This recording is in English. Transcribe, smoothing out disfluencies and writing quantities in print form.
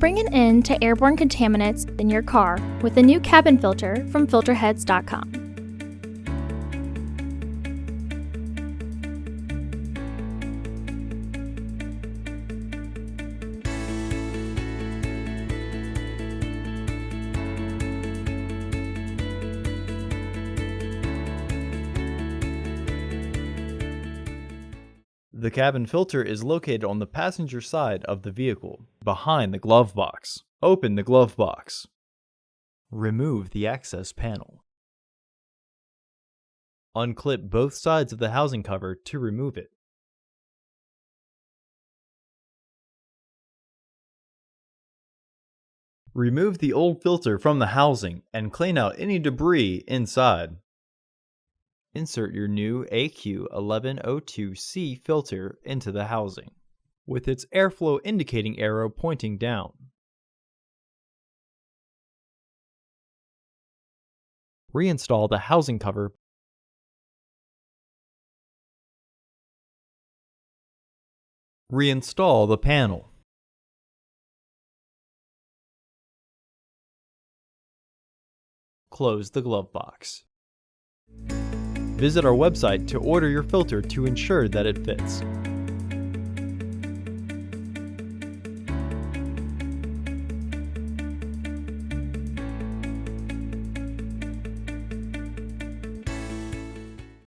bring an end to airborne contaminants in your car with a new cabin filter from Filterheads.com. The cabin filter is located on the passenger side of the vehicle, behind the glove box. Open the glove box. Remove the access panel. Unclip both sides of the housing cover to remove it. Remove the old filter from the housing and clean out any debris inside. Insert your new AQ1102C filter into the housing, with its airflow indicating arrow pointing down. Reinstall the housing cover. Reinstall the panel. Close the glove box. Visit our website to order your filter to ensure that it fits.